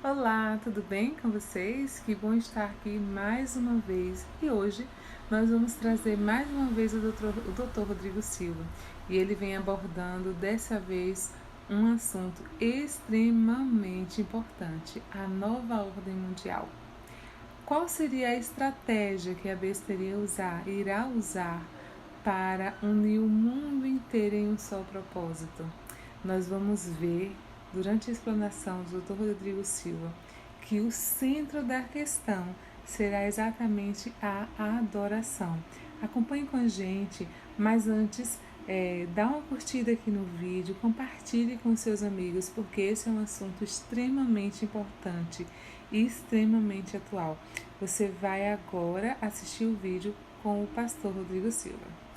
Olá, tudo bem com vocês? Que bom estar aqui mais uma vez. E hoje nós vamos trazer mais uma vez o Dr. Rodrigo Silva. E ele vem abordando dessa vez um assunto extremamente importante: a nova ordem mundial. Qual seria a estratégia que a besta irá usar para unir o mundo inteiro em um só propósito? Nós vamos ver, durante a explanação do Dr. Rodrigo Silva, que o centro da questão será exatamente a adoração. Acompanhe com a gente, mas antes, dá uma curtida aqui no vídeo, compartilhe com seus amigos, porque esse é um assunto extremamente importante e extremamente atual. Você vai agora assistir o vídeo com o pastor Rodrigo Silva.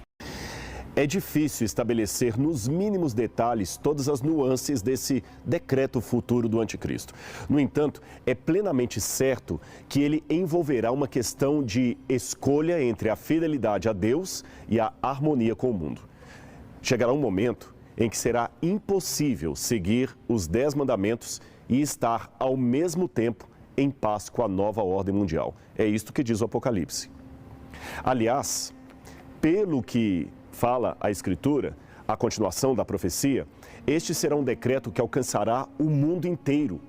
É difícil estabelecer nos mínimos detalhes todas as nuances desse decreto futuro do anticristo. No entanto, é plenamente certo que ele envolverá uma questão de escolha entre a fidelidade a Deus e a harmonia com o mundo. Chegará um momento em que será impossível seguir os 10 mandamentos e estar ao mesmo tempo em paz com a nova ordem mundial. É isto que diz o Apocalipse. Aliás, pelo que fala a Escritura, a continuação da profecia, este será um decreto que alcançará o mundo inteiro.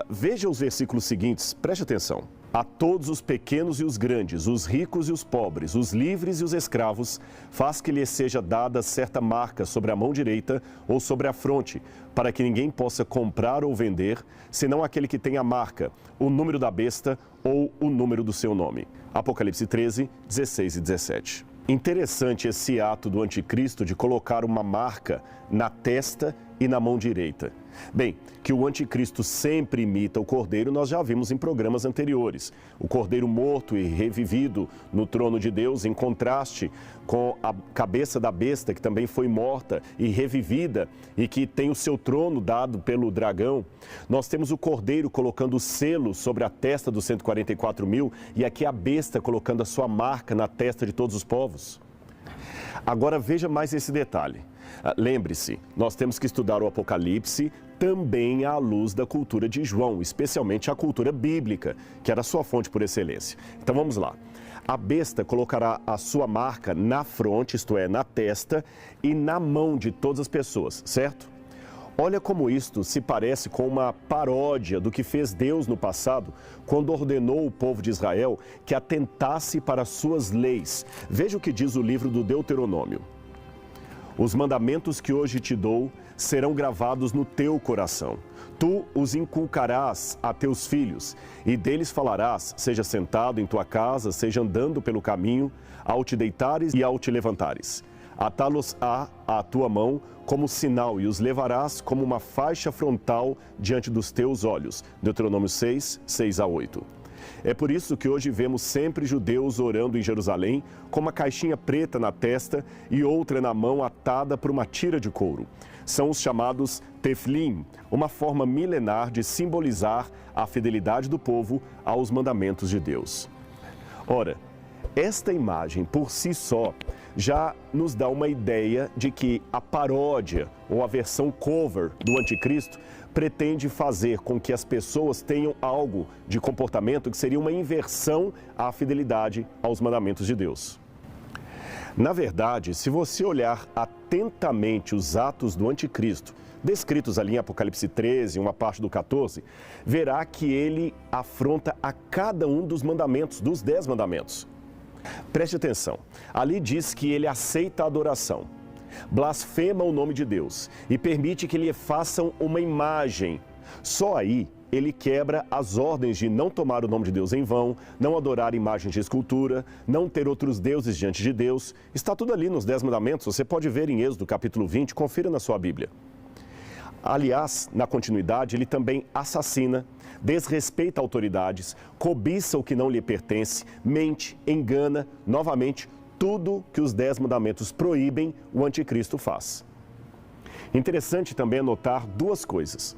Veja os versículos seguintes, preste atenção. A todos os pequenos e os grandes, os ricos e os pobres, os livres e os escravos, faz que lhes seja dada certa marca sobre a mão direita ou sobre a fronte, para que ninguém possa comprar ou vender, senão aquele que tem a marca, o número da besta ou o número do seu nome. Apocalipse 13, 16 e 17. Interessante esse ato do anticristo de colocar uma marca na testa e na mão direita. Bem, que o anticristo sempre imita o cordeiro, nós já vimos em programas anteriores. O cordeiro morto e revivido no trono de Deus, em contraste com a cabeça da besta, que também foi morta e revivida e que tem o seu trono dado pelo dragão. Nós temos o cordeiro colocando o selo sobre a testa dos 144 mil e aqui a besta colocando a sua marca na testa de todos os povos. Agora veja mais esse detalhe. Lembre-se, nós temos que estudar o Apocalipse também à luz da cultura de João, especialmente a cultura bíblica, que era a sua fonte por excelência. Então vamos lá. A besta colocará a sua marca na fronte, isto é, na testa, e na mão de todas as pessoas, certo? Olha como isto se parece com uma paródia do que fez Deus no passado, quando ordenou o povo de Israel que atentasse para as suas leis. Veja o que diz o livro do Deuteronômio. Os mandamentos que hoje te dou serão gravados no teu coração. Tu os inculcarás a teus filhos, e deles falarás, seja sentado em tua casa, seja andando pelo caminho, ao te deitares e ao te levantares. Atá-los-á à tua mão como sinal, e os levarás como uma faixa frontal diante dos teus olhos. Deuteronômio 6, 6 a 8. É por isso que hoje vemos sempre judeus orando em Jerusalém com uma caixinha preta na testa e outra na mão atada por uma tira de couro. São os chamados teflim, uma forma milenar de simbolizar a fidelidade do povo aos mandamentos de Deus. Ora, esta imagem por si só já nos dá uma ideia de que a paródia ou a versão cover do anticristo pretende fazer com que as pessoas tenham algo de comportamento que seria uma inversão à fidelidade aos mandamentos de Deus. Na verdade, se você olhar atentamente os atos do anticristo, descritos ali em Apocalipse 13, uma parte do 14, verá que ele afronta a cada um dos mandamentos, dos 10 mandamentos. Preste atenção, ali diz que ele aceita a adoração, blasfema o nome de Deus e permite que lhe façam uma imagem. Só aí ele quebra as ordens de não tomar o nome de Deus em vão, não adorar imagens de escultura, não ter outros deuses diante de Deus. Está tudo ali nos 10 mandamentos, você pode ver em Êxodo capítulo 20, confira na sua Bíblia. Aliás, na continuidade, ele também assassina, desrespeita autoridades, cobiça o que não lhe pertence, mente, engana, novamente, tudo que os 10 mandamentos proíbem, o anticristo faz. Interessante também anotar duas coisas.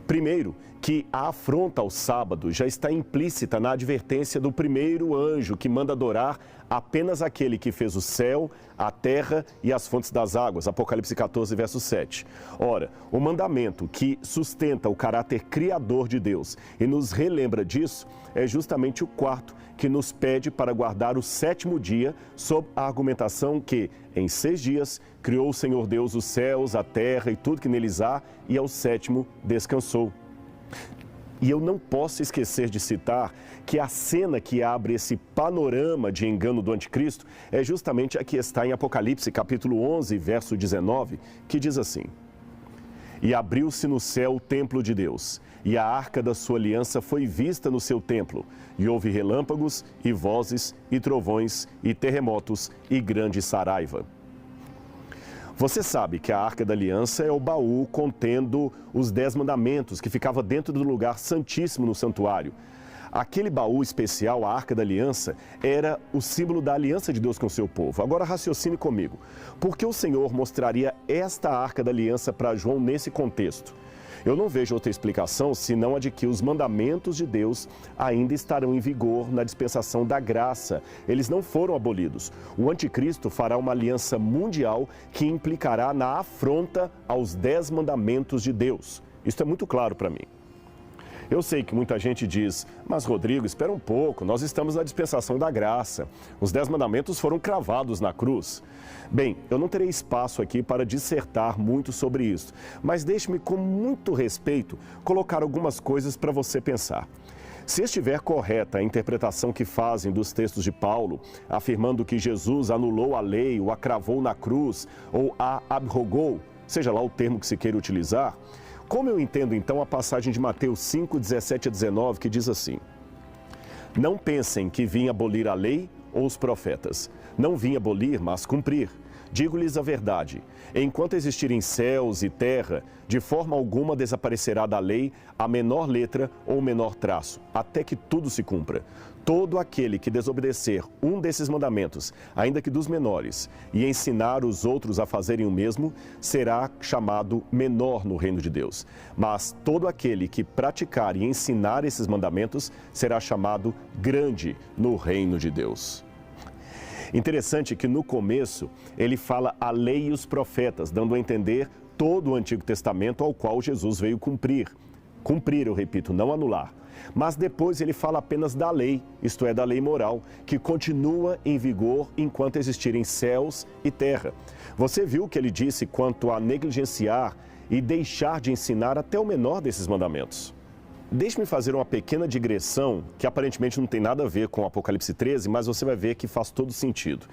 Primeiro, que a afronta ao sábado já está implícita na advertência do primeiro anjo que manda adorar apenas aquele que fez o céu, a terra e as fontes das águas. Apocalipse 14, verso 7. Ora, o mandamento que sustenta o caráter criador de Deus e nos relembra disso é justamente o quarto, que nos pede para guardar o sétimo dia, sob a argumentação que, em 6 dias, criou o Senhor Deus os céus, a terra e tudo que neles há, e ao sétimo descansou. E eu não posso esquecer de citar que a cena que abre esse panorama de engano do anticristo é justamente a que está em Apocalipse, capítulo 11, verso 19, que diz assim: E abriu-se no céu o templo de Deus, e a arca da sua aliança foi vista no seu templo, e houve relâmpagos, e vozes, e trovões, e terremotos, e grande saraiva. Você sabe que a Arca da Aliança é o baú contendo os 10 mandamentos, que ficava dentro do lugar santíssimo no santuário. Aquele baú especial, a Arca da Aliança, era o símbolo da aliança de Deus com o seu povo. Agora raciocine comigo. Por que o Senhor mostraria esta Arca da Aliança para João nesse contexto? Eu não vejo outra explicação senão a de que os mandamentos de Deus ainda estarão em vigor na dispensação da graça. Eles não foram abolidos. O anticristo fará uma aliança mundial que implicará na afronta aos 10 mandamentos de Deus. Isso é muito claro para mim. Eu sei que muita gente diz, mas Rodrigo, espera um pouco, nós estamos na dispensação da graça. Os 10 mandamentos foram cravados na cruz. Bem, eu não terei espaço aqui para dissertar muito sobre isso, mas deixe-me com muito respeito colocar algumas coisas para você pensar. Se estiver correta a interpretação que fazem dos textos de Paulo, afirmando que Jesus anulou a lei, ou a cravou na cruz, ou a abrogou, seja lá o termo que se queira utilizar, como eu entendo então a passagem de Mateus 5, 17 a 19, que diz assim: Não pensem que vim abolir a lei ou os profetas. Não vim abolir, mas cumprir. Digo-lhes a verdade, enquanto existirem céus e terra, de forma alguma desaparecerá da lei a menor letra ou menor traço, até que tudo se cumpra. Todo aquele que desobedecer um desses mandamentos, ainda que dos menores, e ensinar os outros a fazerem o mesmo, será chamado menor no reino de Deus. Mas todo aquele que praticar e ensinar esses mandamentos será chamado grande no reino de Deus. Interessante que no começo ele fala a lei e os profetas, dando a entender todo o Antigo Testamento ao qual Jesus veio cumprir. Cumprir, eu repito, não anular. Mas depois ele fala apenas da lei, isto é, da lei moral, que continua em vigor enquanto existirem céus e terra. Você viu o que ele disse quanto a negligenciar e deixar de ensinar até o menor desses mandamentos. Deixe-me fazer uma pequena digressão, que aparentemente não tem nada a ver com Apocalipse 13, mas você vai ver que faz todo sentido.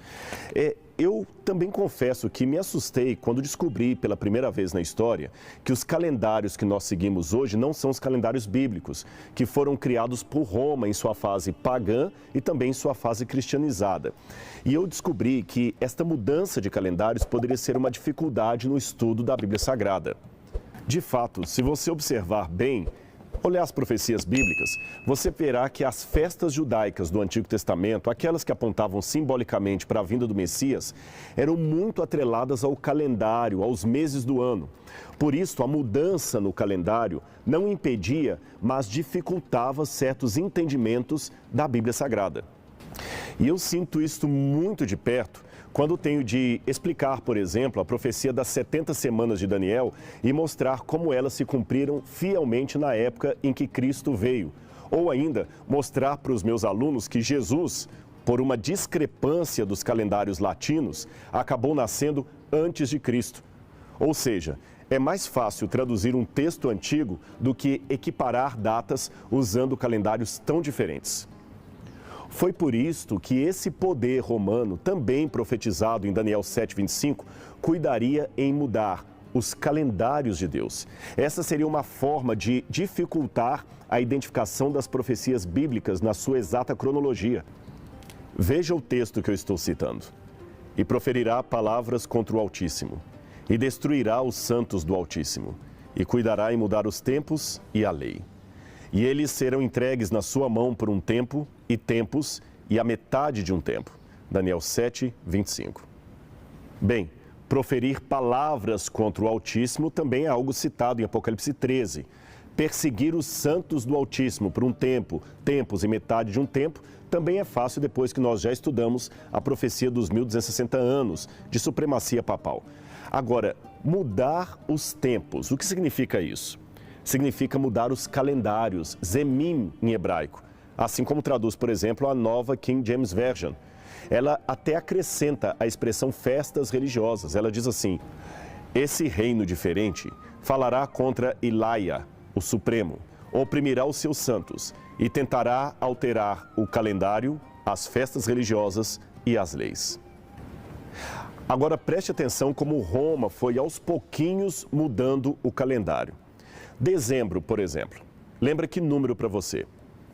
Eu também confesso que me assustei quando descobri pela primeira vez na história que os calendários que nós seguimos hoje não são os calendários bíblicos, que foram criados por Roma em sua fase pagã e também em sua fase cristianizada. E eu descobri que esta mudança de calendários poderia ser uma dificuldade no estudo da Bíblia Sagrada. De fato, se você observar bem, olhar as profecias bíblicas, você verá que as festas judaicas do Antigo Testamento, aquelas que apontavam simbolicamente para a vinda do Messias, eram muito atreladas ao calendário, aos meses do ano. Por isso, a mudança no calendário não impedia, mas dificultava certos entendimentos da Bíblia Sagrada. E eu sinto isso muito de perto quando tenho de explicar, por exemplo, a profecia das 70 semanas de Daniel e mostrar como elas se cumpriram fielmente na época em que Cristo veio. Ou ainda, mostrar para os meus alunos que Jesus, por uma discrepância dos calendários latinos, acabou nascendo antes de Cristo. Ou seja, é mais fácil traduzir um texto antigo do que equiparar datas usando calendários tão diferentes. Foi por isto que esse poder romano, também profetizado em Daniel 7:25, cuidaria em mudar os calendários de Deus. Essa seria uma forma de dificultar a identificação das profecias bíblicas na sua exata cronologia. Veja o texto que eu estou citando. E proferirá palavras contra o Altíssimo, e destruirá os santos do Altíssimo, e cuidará em mudar os tempos e a lei. E eles serão entregues na sua mão por um tempo e tempos e a metade de um tempo. Daniel 7:25. Bem, proferir palavras contra o Altíssimo também é algo citado em Apocalipse 13. Perseguir os santos do Altíssimo por um tempo, tempos e metade de um tempo, também é fácil depois que nós já estudamos a profecia dos 1260 anos de supremacia papal. Agora, mudar os tempos, o que significa isso? Significa mudar os calendários, zemim em hebraico, assim como traduz, por exemplo, a nova King James Version. Ela até acrescenta a expressão festas religiosas. Ela diz assim: esse reino diferente falará contra Ilaia, o Supremo, oprimirá os seus santos e tentará alterar o calendário, as festas religiosas e as leis. Agora preste atenção como Roma foi aos pouquinhos mudando o calendário. Dezembro, por exemplo. Lembra que número para você?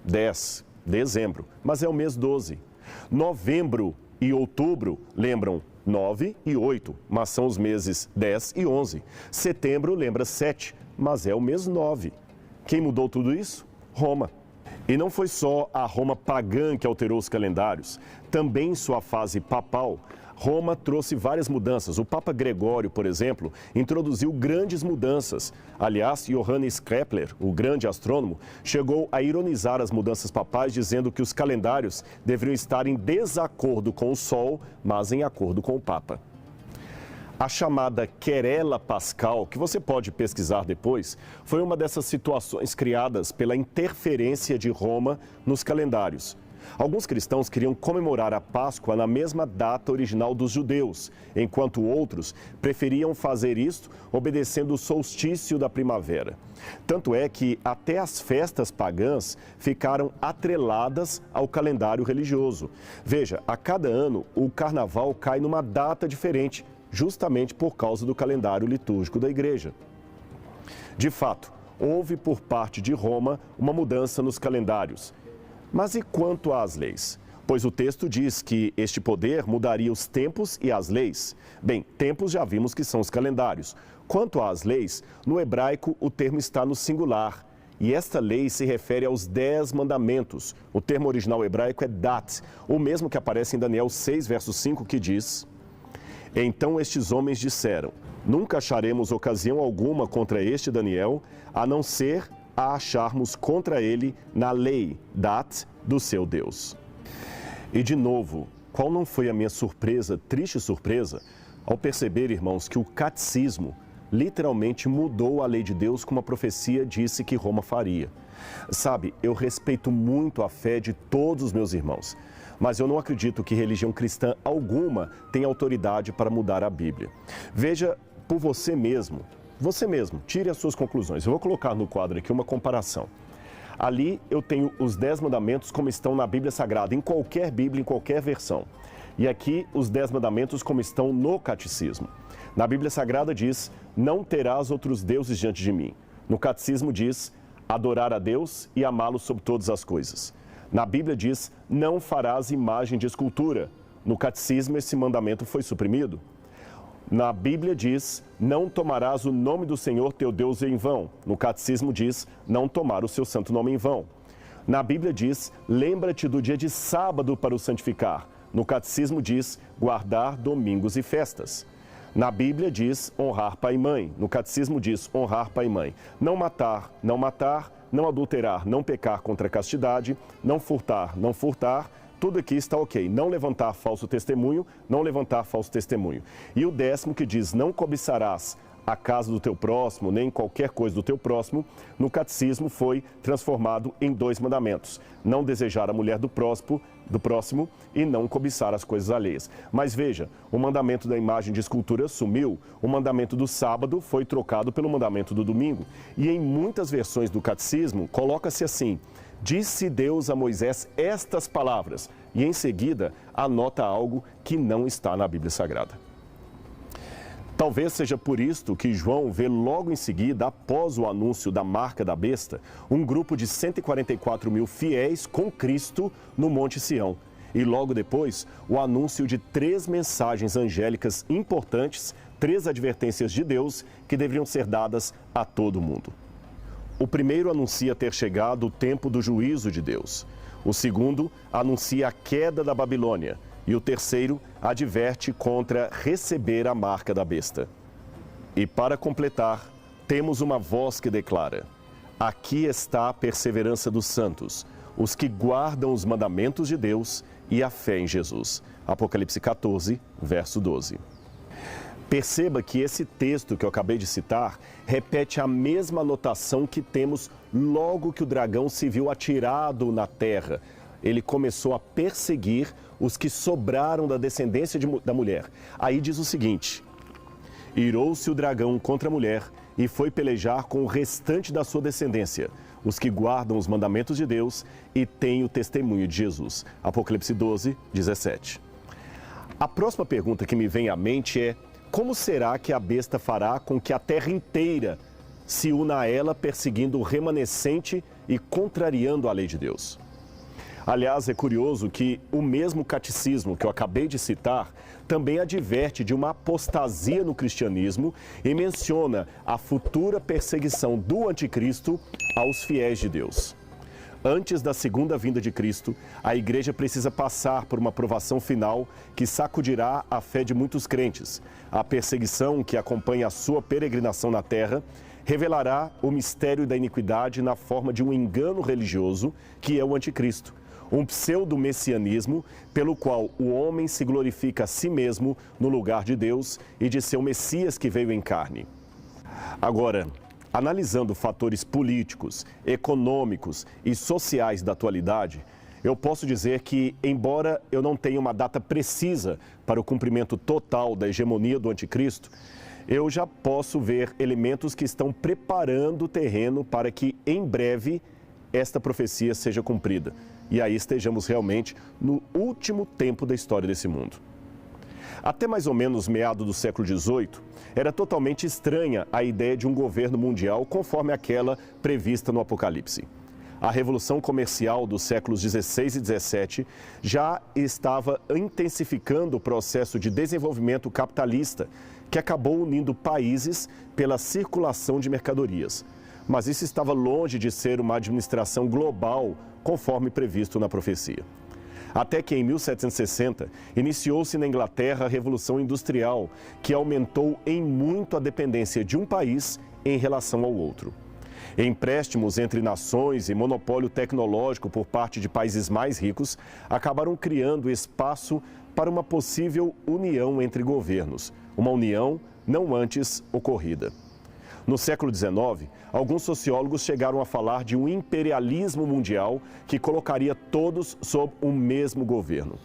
10, dezembro, mas é o mês 12. Novembro e outubro lembram 9 e 8, mas são os meses 10 e 11. Setembro lembra 7, mas é o mês 9. Quem mudou tudo isso? Roma. E não foi só a Roma pagã que alterou os calendários. Também em sua fase papal, Roma trouxe várias mudanças. O Papa Gregório, por exemplo, introduziu grandes mudanças. Aliás, Johannes Kepler, o grande astrônomo, chegou a ironizar as mudanças papais, dizendo que os calendários deveriam estar em desacordo com o Sol, mas em acordo com o Papa. A chamada querela pascal, que você pode pesquisar depois, foi uma dessas situações criadas pela interferência de Roma nos calendários. Alguns cristãos queriam comemorar a Páscoa na mesma data original dos judeus, enquanto outros preferiam fazer isto obedecendo o solstício da primavera. Tanto é que até as festas pagãs ficaram atreladas ao calendário religioso. Veja, a cada ano o carnaval cai numa data diferente, justamente por causa do calendário litúrgico da igreja. De fato, houve por parte de Roma uma mudança nos calendários. Mas e quanto às leis? Pois o texto diz que este poder mudaria os tempos e as leis. Bem, tempos já vimos que são os calendários. Quanto às leis, no hebraico o termo está no singular. E esta lei se refere aos 10 mandamentos. O termo original hebraico é dat, o mesmo que aparece em Daniel 6, verso 5, que diz: então estes homens disseram: nunca acharemos ocasião alguma contra este Daniel, a não ser a acharmos contra ele na lei, dat, do seu Deus. E de novo, qual não foi a minha surpresa, triste surpresa, ao perceber, irmãos, que o catecismo literalmente mudou a lei de Deus como a profecia disse que Roma faria. Sabe, eu respeito muito a fé de todos os meus irmãos, mas eu não acredito que religião cristã alguma tenha autoridade para mudar a Bíblia. Veja por você mesmo, tire as suas conclusões. Eu vou colocar no quadro aqui uma comparação. Ali eu tenho os 10 mandamentos como estão na Bíblia Sagrada, em qualquer Bíblia, em qualquer versão. E aqui os 10 mandamentos como estão no catecismo. Na Bíblia Sagrada diz: não terás outros deuses diante de mim. No catecismo diz: adorar a Deus e amá-lo sobre todas as coisas. Na Bíblia diz: não farás imagem de escultura. No catecismo esse mandamento foi suprimido. Na Bíblia diz: não tomarás o nome do Senhor teu Deus em vão. No catecismo diz: não tomar o seu santo nome em vão. Na Bíblia diz: lembra-te do dia de sábado para o santificar. No catecismo diz: guardar domingos e festas. Na Bíblia diz: honrar pai e mãe. No catecismo diz: honrar pai e mãe. Não matar, não adulterar, não pecar contra a castidade, não furtar, tudo aqui está ok. Não levantar falso testemunho, E o 10º que diz: não cobiçarás a casa do teu próximo, nem qualquer coisa do teu próximo, no catecismo foi transformado em 2 mandamentos: não desejar a mulher do próximo e não cobiçar as coisas alheias. Mas veja, o mandamento da imagem de escultura sumiu, o mandamento do sábado foi trocado pelo mandamento do domingo. E em muitas versões do catecismo, coloca-se assim: disse Deus a Moisés estas palavras, e em seguida anota algo que não está na Bíblia Sagrada. Talvez seja por isto que João vê logo em seguida, após o anúncio da marca da besta, um grupo de 144 mil fiéis com Cristo no Monte Sião. E logo depois, o anúncio de 3 mensagens angélicas importantes, 3 advertências de Deus que deveriam ser dadas a todo mundo. O primeiro anuncia ter chegado o tempo do juízo de Deus. O segundo anuncia a queda da Babilônia. E o terceiro adverte contra receber a marca da besta. E para completar, temos uma voz que declara: aqui está a perseverança dos santos, os que guardam os mandamentos de Deus e a fé em Jesus. Apocalipse 14, verso 12. Perceba que esse texto que eu acabei de citar repete a mesma anotação que temos logo que o dragão se viu atirado na terra. Ele começou a perseguir os que sobraram da descendência da mulher. Aí diz o seguinte: irou-se o dragão contra a mulher e foi pelejar com o restante da sua descendência, os que guardam os mandamentos de Deus e têm o testemunho de Jesus. Apocalipse 12, 17. A próxima pergunta que me vem à mente é: como será que a besta fará com que a terra inteira se una a ela, perseguindo o remanescente e contrariando a lei de Deus? Aliás, é curioso que o mesmo catecismo que eu acabei de citar também adverte de uma apostasia no cristianismo e menciona a futura perseguição do anticristo aos fiéis de Deus. Antes da segunda vinda de Cristo, a igreja precisa passar por uma provação final que sacudirá a fé de muitos crentes. A perseguição que acompanha a sua peregrinação na terra revelará o mistério da iniquidade na forma de um engano religioso, que é o anticristo, um pseudo-messianismo pelo qual o homem se glorifica a si mesmo no lugar de Deus e de seu Messias que veio em carne. Agora, analisando fatores políticos, econômicos e sociais da atualidade, eu posso dizer que, embora eu não tenha uma data precisa para o cumprimento total da hegemonia do anticristo, eu já posso ver elementos que estão preparando o terreno para que, em breve, esta profecia seja cumprida. E aí estejamos realmente no último tempo da história desse mundo. Até mais ou menos meado do século XVIII, era totalmente estranha a ideia de um governo mundial conforme aquela prevista no Apocalipse. A Revolução Comercial dos séculos XVI e XVII já estava intensificando o processo de desenvolvimento capitalista, que acabou unindo países pela circulação de mercadorias. Mas isso estava longe de ser uma administração global, conforme previsto na profecia. Até que em 1760, iniciou-se na Inglaterra a Revolução Industrial, que aumentou em muito a dependência de um país em relação ao outro. Empréstimos entre nações e monopólio tecnológico por parte de países mais ricos acabaram criando espaço para uma possível união entre governos, uma união não antes ocorrida. No século XIX, alguns sociólogos chegaram a falar de um imperialismo mundial que colocaria todos sob o mesmo governo.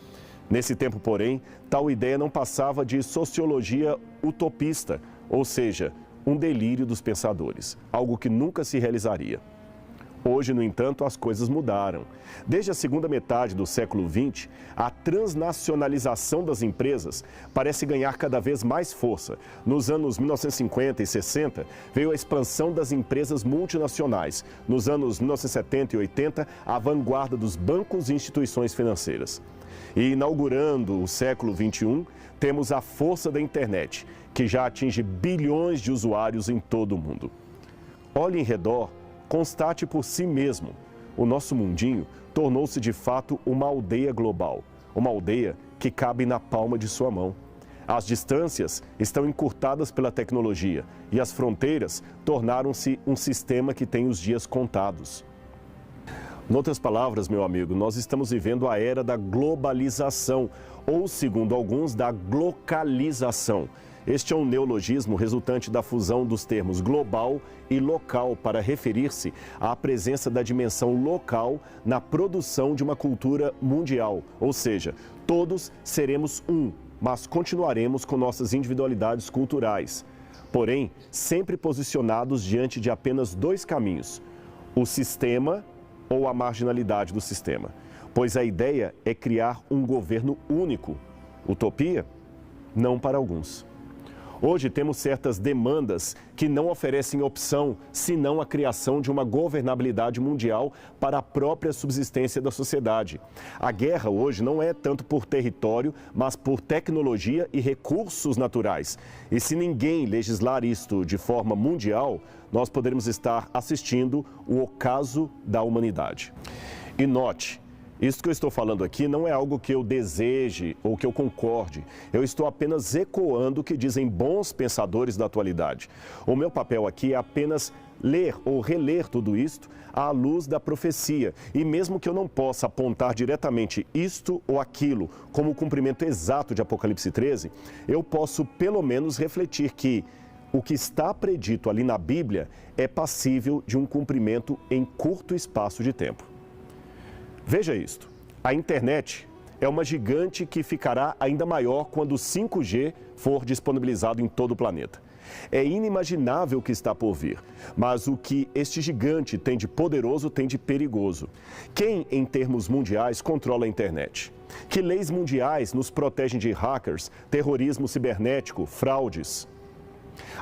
Nesse tempo, porém, tal ideia não passava de sociologia utopista, ou seja, um delírio dos pensadores, algo que nunca se realizaria. Hoje, no entanto, as coisas mudaram. Desde a segunda metade do século XX, a transnacionalização das empresas parece ganhar cada vez mais força. Nos anos 1950 e 60, veio a expansão das empresas multinacionais. Nos anos 1970 e 80, a vanguarda dos bancos e instituições financeiras. E inaugurando o século XXI, temos a força da internet, que já atinge bilhões de usuários em todo o mundo. Olhe em redor, constate por si mesmo. O nosso mundinho tornou-se de fato uma aldeia global, uma aldeia que cabe na palma de sua mão. As distâncias estão encurtadas pela tecnologia e as fronteiras tornaram-se um sistema que tem os dias contados. Em outras palavras, meu amigo, nós estamos vivendo a era da globalização, ou, segundo alguns, da glocalização. Este é um neologismo resultante da fusão dos termos global e local para referir-se à presença da dimensão local na produção de uma cultura mundial. Ou seja, todos seremos um, mas continuaremos com nossas individualidades culturais. Porém, sempre posicionados diante de apenas dois caminhos: o sistema ou a marginalidade do sistema. Pois a ideia é criar um governo único. Utopia? Não para alguns. Hoje temos certas demandas que não oferecem opção, senão a criação de uma governabilidade mundial para a própria subsistência da sociedade. A guerra hoje não é tanto por território, mas por tecnologia e recursos naturais. E se ninguém legislar isto de forma mundial, nós poderemos estar assistindo o ocaso da humanidade. E note, Isso que eu estou falando aqui não é algo que eu deseje ou que eu concorde. Eu estou apenas ecoando o que dizem bons pensadores da atualidade. O meu papel aqui é apenas ler ou reler tudo isto à luz da profecia. E mesmo que eu não possa apontar diretamente isto ou aquilo como o cumprimento exato de Apocalipse 13, eu posso pelo menos refletir que o que está predito ali na Bíblia é passível de um cumprimento em curto espaço de tempo. Veja isto, a internet é uma gigante que ficará ainda maior quando o 5G for disponibilizado em todo o planeta. É inimaginável o que está por vir, mas o que este gigante tem de poderoso tem de perigoso. Quem, em termos mundiais, controla a internet? Que leis mundiais nos protegem de hackers, terrorismo cibernético, fraudes?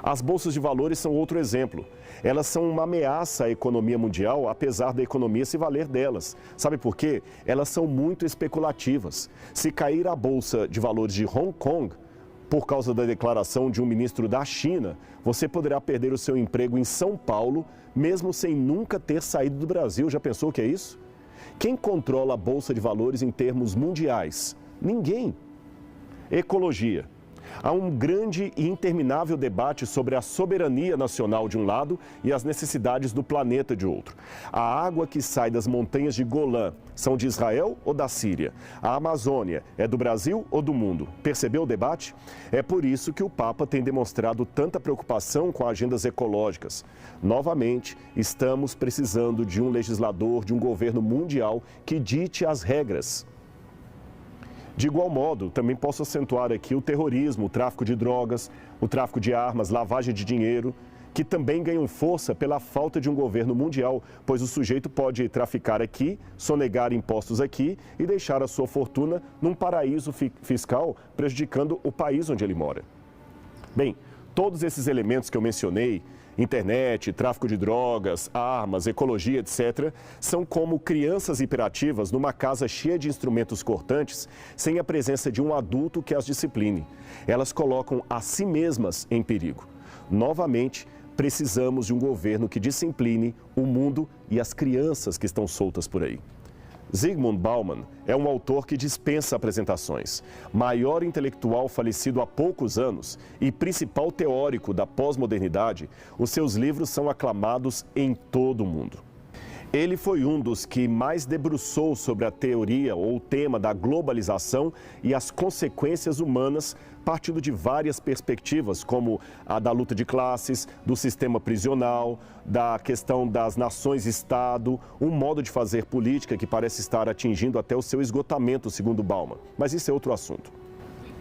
As bolsas de valores são outro exemplo. Elas são uma ameaça à economia mundial, apesar da economia se valer delas. Sabe por quê? Elas são muito especulativas. Se cair a bolsa de valores de Hong Kong, por causa da declaração de um ministro da China, você poderá perder o seu emprego em São Paulo, mesmo sem nunca ter saído do Brasil. Já pensou o que é isso? Quem controla a bolsa de valores em termos mundiais? Ninguém. Ecologia. Há um grande e interminável debate sobre a soberania nacional de um lado e as necessidades do planeta de outro. A água que sai das montanhas de Golã são de Israel ou da Síria? A Amazônia é do Brasil ou do mundo? Percebeu o debate? É por isso que o Papa tem demonstrado tanta preocupação com agendas ecológicas. Novamente, estamos precisando de um legislador, de um governo mundial que dite as regras. De igual modo, também posso acentuar aqui o terrorismo, o tráfico de drogas, o tráfico de armas, lavagem de dinheiro, que também ganham força pela falta de um governo mundial, pois o sujeito pode traficar aqui, sonegar impostos aqui e deixar a sua fortuna num paraíso fiscal, prejudicando o país onde ele mora. Bem, todos esses elementos que eu mencionei, internet, tráfico de drogas, armas, ecologia, etc., são como crianças hiperativas numa casa cheia de instrumentos cortantes, sem a presença de um adulto que as discipline. Elas colocam a si mesmas em perigo. Novamente, precisamos de um governo que discipline o mundo e as crianças que estão soltas por aí. Zygmunt Bauman é um autor que dispensa apresentações. Maior intelectual falecido há poucos anos e principal teórico da pós-modernidade, os seus livros são aclamados em todo o mundo. Ele foi um dos que mais debruçou sobre a teoria ou o tema da globalização e as consequências humanas, partindo de várias perspectivas, como a da luta de classes, do sistema prisional, da questão das nações-estado, um modo de fazer política que parece estar atingindo até o seu esgotamento, segundo Bauman. Mas isso é outro assunto.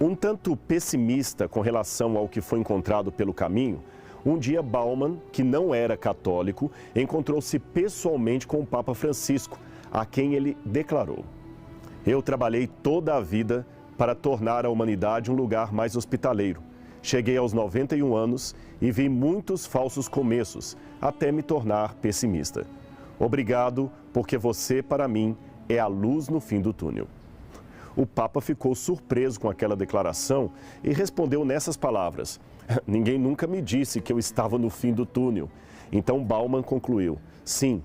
Um tanto pessimista com relação ao que foi encontrado pelo caminho, um dia Bauman, que não era católico, encontrou-se pessoalmente com o Papa Francisco, a quem ele declarou: "Eu trabalhei toda a vida para tornar a humanidade um lugar mais hospitaleiro. Cheguei aos 91 anos e vi muitos falsos começos, até me tornar pessimista. Obrigado, porque você, para mim, é a luz no fim do túnel." O Papa ficou surpreso com aquela declaração e respondeu nessas palavras: "Ninguém nunca me disse que eu estava no fim do túnel." Então Bauman concluiu: "Sim,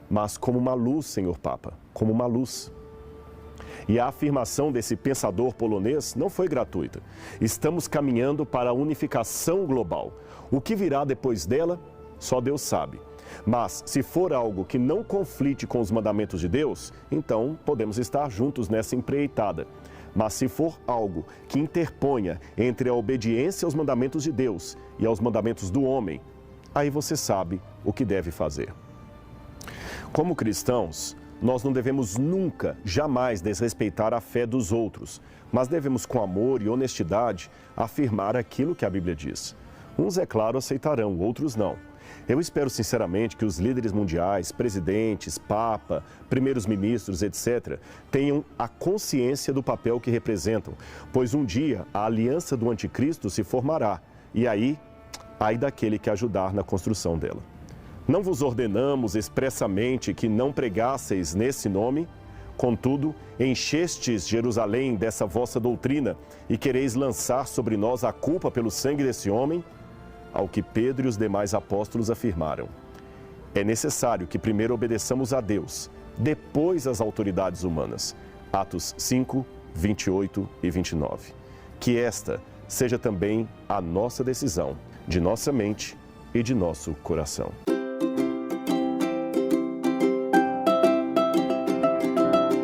mas como uma luz, Senhor Papa, como uma luz." E a afirmação desse pensador polonês não foi gratuita. Estamos caminhando para a unificação global. O que virá depois dela, só Deus sabe. Mas, se for algo que não conflite com os mandamentos de Deus, então podemos estar juntos nessa empreitada. Mas se for algo que interponha entre a obediência aos mandamentos de Deus e aos mandamentos do homem, aí você sabe o que deve fazer. Como cristãos, nós não devemos nunca, jamais desrespeitar a fé dos outros, mas devemos, com amor e honestidade, afirmar aquilo que a Bíblia diz. Uns, é claro, aceitarão, outros não. Eu espero sinceramente que os líderes mundiais, presidentes, papa, primeiros ministros, etc., tenham a consciência do papel que representam, pois um dia a aliança do anticristo se formará, e aí, ai daquele que ajudar na construção dela. Não vos ordenamos expressamente que não pregasseis nesse nome? Contudo, enchestes Jerusalém dessa vossa doutrina e quereis lançar sobre nós a culpa pelo sangue desse homem? Ao que Pedro e os demais apóstolos afirmaram: é necessário que primeiro obedeçamos a Deus depois as autoridades humanas. Atos 5, 28 e 29. Que esta seja também a nossa decisão, de nossa mente e de nosso coração.